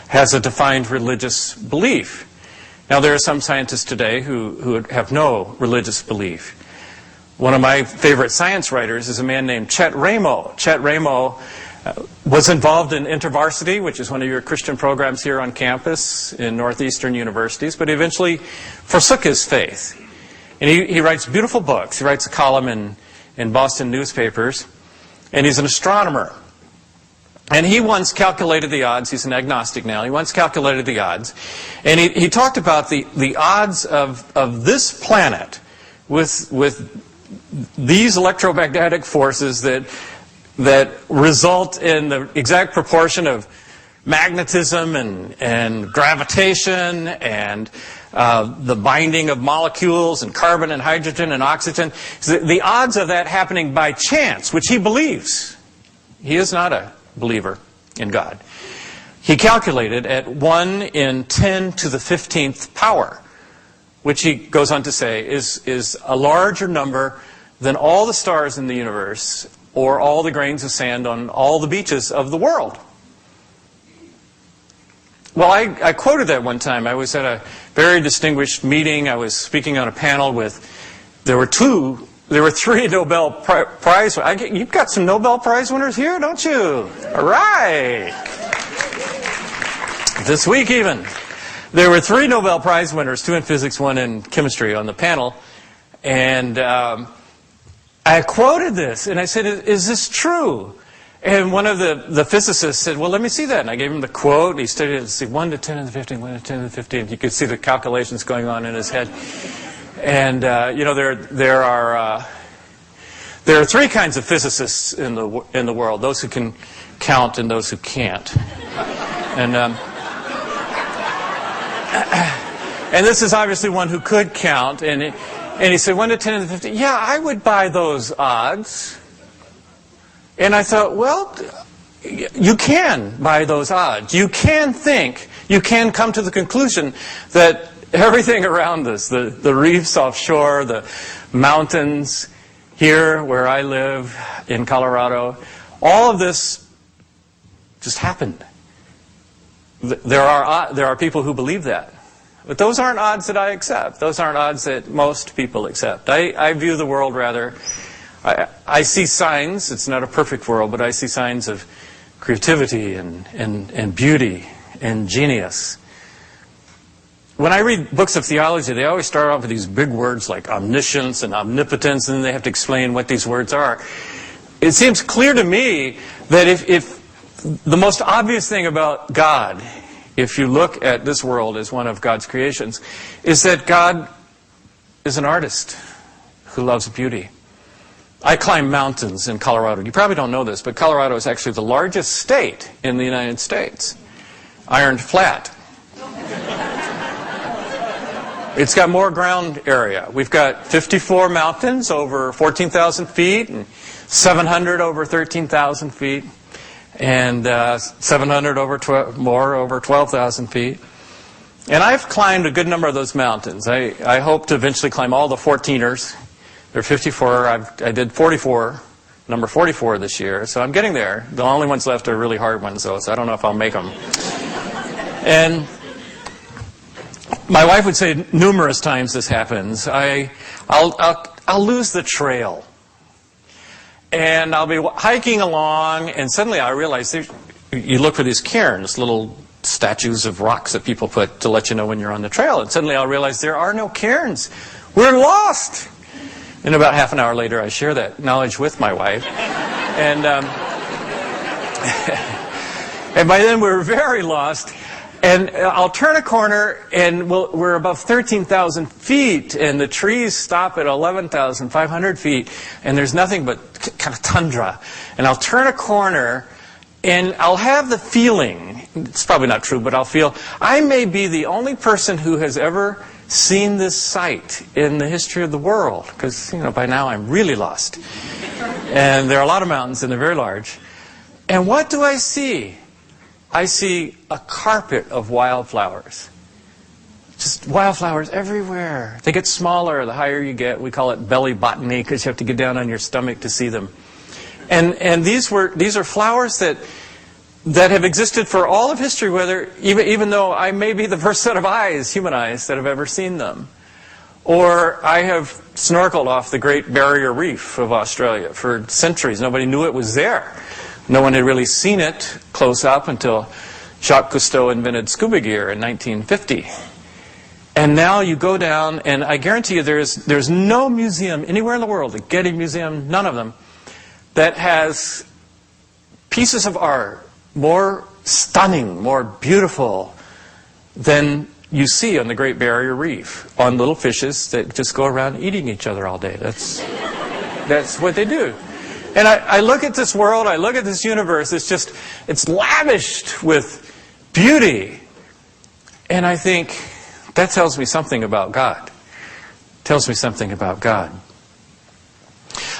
has a defined religious belief. Now, there are some scientists today who have no religious belief. One of my favorite science writers is a man named Chet Ramo. Chet Ramo was involved in InterVarsity, which is one of your Christian programs here on campus in Northeastern universities, but he eventually forsook his faith. And he writes beautiful books. He writes a column in Boston newspapers, and he's an astronomer. And he once calculated the odds. He's an agnostic now. He once calculated the odds. And he talked about the odds of this planet with these electromagnetic forces that result in the exact proportion of magnetism and gravitation and the binding of molecules and carbon and hydrogen and oxygen. The odds of that happening by chance, which he believes. He is not a believer in God. He calculated at 1 in 10 to the 15th power, which he goes on to say is a larger number than all the stars in the universe or all the grains of sand on all the beaches of the world. Well, I quoted that one time. I was at a very distinguished meeting. I was speaking on a panel there were 3 Nobel Prize. You've got some Nobel Prize winners here, don't you? All right. This week even. There were 3 Nobel Prize winners, 2 in physics, 1 in chemistry on the panel. And I quoted this, and I said, is this true? And one of the physicists said, well, let me see that. And I gave him the quote, and he studied it and said, 1 to 10 to the 15, 1 to 10 to the 15. You could see the calculations going on in his head. And there are 3 kinds of physicists in the world: those who can count and those who can't. And this is obviously one who could count. And he said 1 to 10 to the 15. Yeah, I would buy those odds. And I thought, well, you can buy those odds. You can think. You can come to the conclusion that everything around us, the reefs offshore, the mountains here where I live in Colorado, all of this just happened. There are people who believe that. But those aren't odds that I accept. Those aren't odds that most people accept. I view the world rather, I see signs. It's not a perfect world, but I see signs of creativity and beauty and genius. When I read books of theology, they always start off with these big words like omniscience and omnipotence, and then they have to explain what these words are. It seems clear to me that if the most obvious thing about God, if you look at this world as one of God's creations, is that God is an artist who loves beauty. I climb mountains in Colorado. You probably don't know this, but Colorado is actually the largest state in the United States. Ironed flat. It's got more ground area. We've got 54 mountains over 14,000 feet, and 700 over 13,000 feet, and 700 over 12,000 feet. And I've climbed a good number of those mountains. I hope to eventually climb all the 14ers. There are 54. I did 44, number 44 this year, so I'm getting there. The only ones left are really hard ones, though, so I don't know if I'll make them. And my wife would say numerous times this happens. I'll lose the trail. And I'll be hiking along, and suddenly I realize you look for these cairns, little statues of rocks that people put to let you know when you're on the trail. And suddenly I'll realize there are no cairns. We're lost. And about half an hour later, I share that knowledge with my wife. And, and by then we're very lost. And I'll turn a corner, and we're above 13,000 feet, and the trees stop at 11,500 feet, and there's nothing but kind of tundra. And I'll turn a corner, and I'll have the feeling, it's probably not true, but I'll feel, I may be the only person who has ever seen this sight in the history of the world, because, by now I'm really lost. And there are a lot of mountains, and they're very large. And what do I see? I see a carpet of wildflowers. Just wildflowers everywhere. They get smaller the higher you get. We call it belly botany because you have to get down on your stomach to see them. And these are flowers that that have existed for all of history, even though I may be the first set of eyes, human eyes, that have ever seen them. Or I have snorkeled off the Great Barrier Reef of Australia for centuries. Nobody knew it was there. No one had really seen it close up until Jacques Cousteau invented scuba gear in 1950. And now you go down, and I guarantee you there's no museum anywhere in the world, the Getty Museum, none of them, that has pieces of art more stunning, more beautiful than you see on the Great Barrier Reef, on little fishes that just go around eating each other all day. That's what they do. And I look at this world, I look at this universe, it's lavished with beauty. And I think, that tells me something about God. Tells me something about God.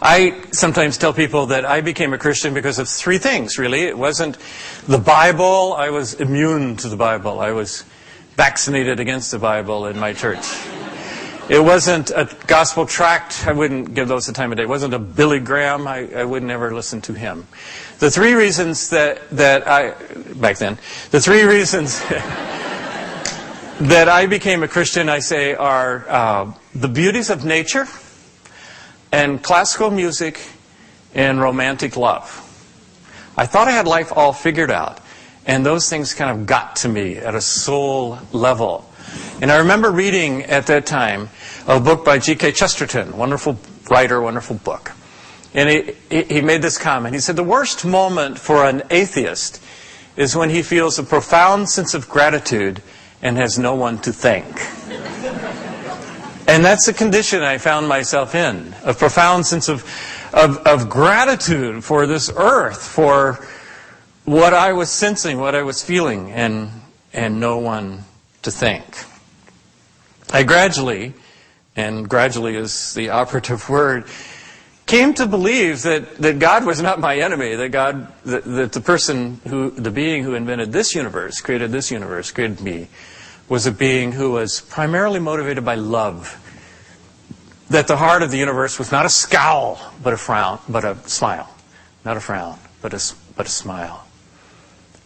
I sometimes tell people that I became a Christian because of three things, really. It wasn't the Bible. I was immune to the Bible. I was vaccinated against the Bible in my church. It wasn't a gospel tract. I wouldn't give those the time of day. It wasn't a Billy Graham. I would never listen to him. The three reasons that I became a Christian, I say, are the beauties of nature and classical music and romantic love. I thought I had life all figured out, and those things kind of got to me at a soul level. And I remember reading at that time a book by G.K. Chesterton, wonderful writer, wonderful book. And he made this comment. He said, the worst moment for an atheist is when he feels a profound sense of gratitude and has no one to thank. And that's the condition I found myself in, a profound sense of gratitude for this earth, for what I was sensing, what I was feeling, and no one to thank. I gradually, and gradually is the operative word, came to believe that God was not my enemy, that the being who invented this universe, created me, was a being who was primarily motivated by love. That the heart of the universe was not a scowl, but a frown, but a smile. Not a frown, but a smile.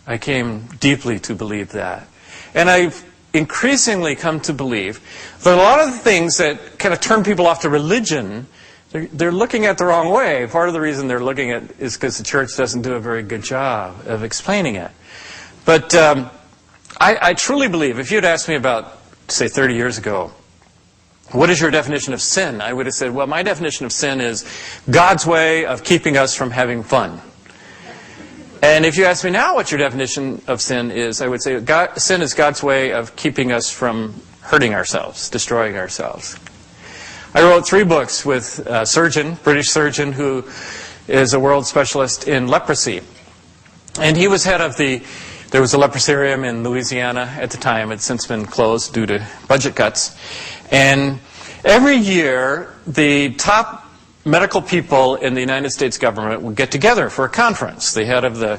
I came deeply to believe that. And I've increasingly come to believe that a lot of the things that kind of turn people off to religion, they're looking at the wrong way. Part of the reason they're looking at is because the church doesn't do a very good job of explaining it. But I truly believe, if you'd asked me about, say, 30 years ago, what is your definition of sin? I would have said, well, my definition of sin is God's way of keeping us from having fun. And if you ask me now what your definition of sin is, I would say sin is God's way of keeping us from hurting ourselves, destroying ourselves. I wrote 3 books with a surgeon, British surgeon, who is a world specialist in leprosy. And he was head of there was a leprosarium in Louisiana at the time. It's since been closed due to budget cuts. And every year, the top medical people in the United States government would get together for a conference. The head of the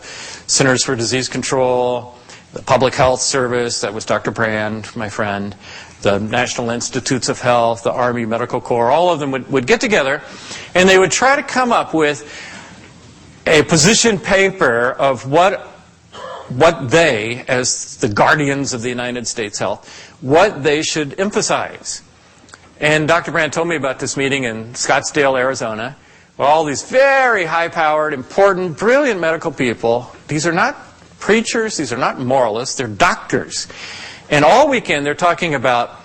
Centers for Disease Control, the Public Health Service, that was Dr. Brand, my friend, the National Institutes of Health, the Army Medical Corps, all of them would get together, and they would try to come up with a position paper of what they, as the guardians of the United States health, what they should emphasize. And Dr. Brand told me about this meeting in Scottsdale, Arizona, where all these very high-powered, important, brilliant medical people, these are not preachers, these are not moralists, they're doctors. And all weekend they're talking about,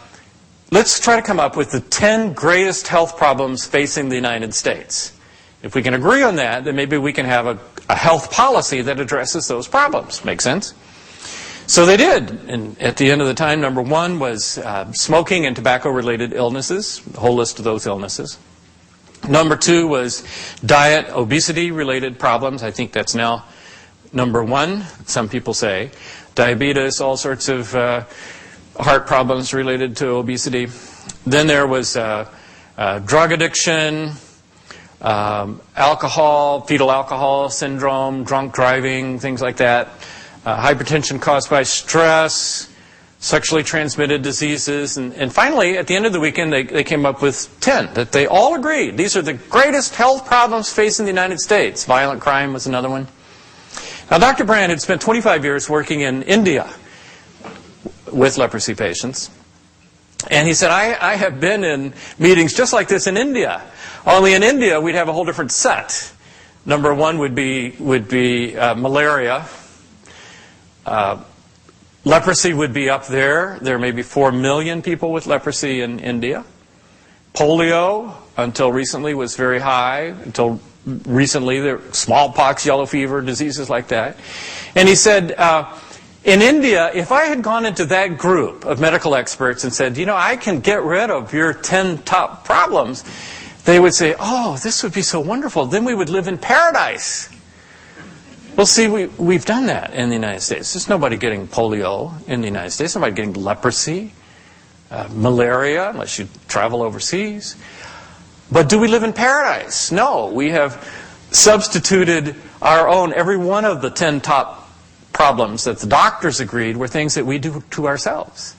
let's try to come up with the 10 greatest health problems facing the United States. If we can agree on that, then maybe we can have a health policy that addresses those problems. Make sense? So they did. And at the end of the time, number 1 was smoking and tobacco-related illnesses, the whole list of those illnesses. Number 2 was diet, obesity-related problems. I think that's now number 1, some people say. Diabetes, all sorts of heart problems related to obesity. Then there was drug addiction, alcohol, fetal alcohol syndrome, drunk driving, things like that. Hypertension caused by stress, sexually transmitted diseases, and finally, at the end of the weekend, they came up with 10 that they all agreed. These are the greatest health problems facing the United States. Violent crime was another one. Now, Dr. Brand had spent 25 years working in India with leprosy patients. And he said, I have been in meetings just like this in India. Only in India, we'd have a whole different set. Number one would be malaria. Leprosy would be up there. There may be 4 million people with leprosy in India. Polio, until recently, was very high. Until recently, there were smallpox, yellow fever, diseases like that. And he said, in India, if I had gone into that group of medical experts and said, I can get rid of your 10 top problems, they would say, oh, this would be so wonderful. Then we would live in paradise. Well, see, we've done that in the United States. There's nobody getting polio in the United States. Nobody getting leprosy, malaria, unless you travel overseas. But do we live in paradise? No. We have substituted our own, every one of the 10 top problems that the doctors agreed were things that we do to ourselves.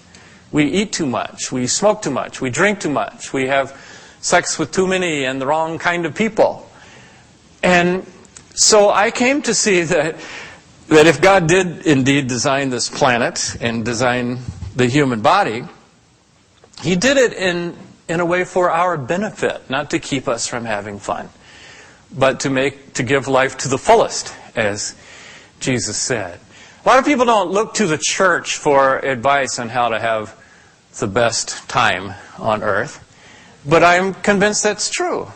We eat too much. We smoke too much. We drink too much. We have sex with too many and the wrong kind of people. And so I came to see that if God did indeed design this planet and design the human body, He did it in a way for our benefit, not to keep us from having fun, but to give life to the fullest, as Jesus said. A lot of people don't look to the church for advice on how to have the best time on earth, but I'm convinced that's true.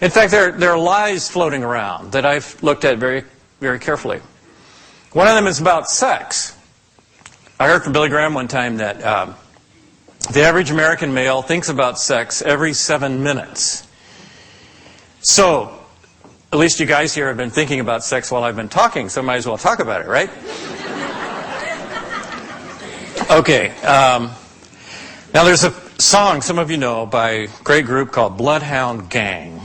In fact, there are lies floating around that I've looked at very, very carefully. One of them is about sex. I heard from Billy Graham one time that the average American male thinks about sex every 7 minutes. So, at least you guys here have been thinking about sex while I've been talking, so I might as well talk about it, right? Okay. Now there's a song, some of you know, by a great group called Bloodhound Gang.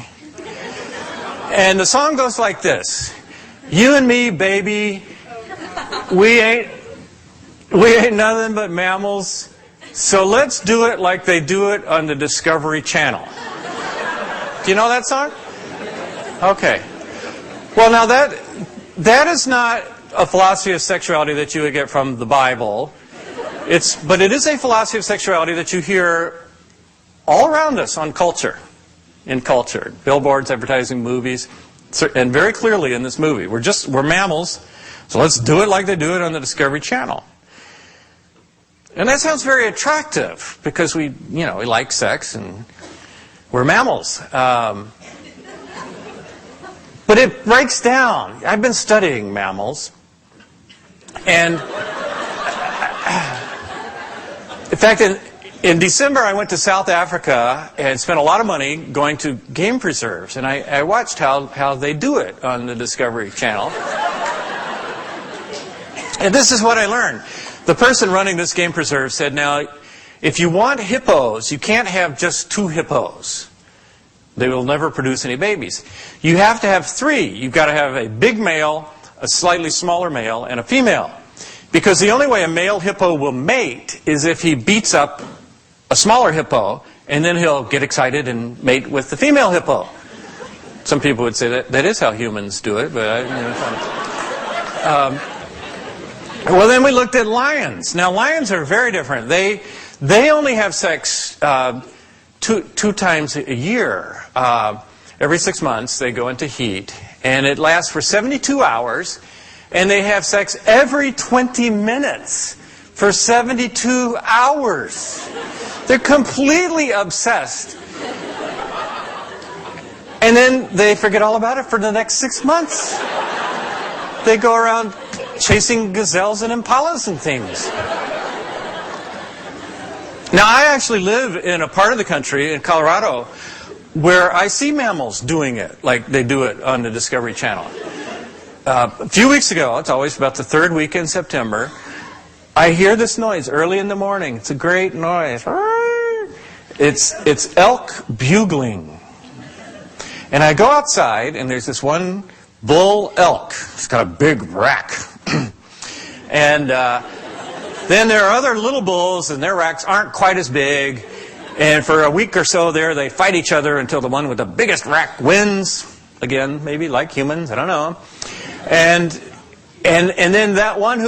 And the song goes like this. You and me, baby, we ain't nothing but mammals, so let's do it like they do it on the Discovery Channel. Do you know that song? Okay. Well, now that is not a philosophy of sexuality that you would get from the Bible. But it is a philosophy of sexuality that you hear all around us on culture. In culture. Billboards, advertising, movies. And very clearly in this movie. We're mammals, so let's do it like they do it on the Discovery Channel. And that sounds very attractive because we like sex and we're mammals. But it breaks down. I've been studying mammals. And in fact, in December, I went to South Africa and spent a lot of money going to game preserves. And I watched how they do it on the Discovery Channel. And this is what I learned. The person running this game preserve said, now, if you want hippos, you can't have just 2 hippos. They will never produce any babies. You have to have 3. You've got to have a big male, a slightly smaller male, and a female. Because the only way a male hippo will mate is if he beats up a smaller hippo, and then he'll get excited and mate with the female hippo. Some people would say that is how humans do it, but well, then we looked at lions. Now, lions are very different. They only have sex two times a year. Every 6 months, they go into heat, and it lasts for 72 hours, and they have sex every 20 minutes for 72 hours. They're completely obsessed. And then they forget all about it for the next 6 months. They go around chasing gazelles and impalas and things. Now, I actually live in a part of the country, in Colorado, where I see mammals doing it like they do it on the Discovery Channel. A few weeks ago, it's always about the 3rd week in September, I hear this noise early in the morning. It's a great noise. It's elk bugling. And I go outside, and there's this one bull elk. It's got a big rack. And then there are other little bulls, and their racks aren't quite as big. And for a week or so there, they fight each other until the one with the biggest rack wins. Again, maybe like humans, I don't know. And And then that one who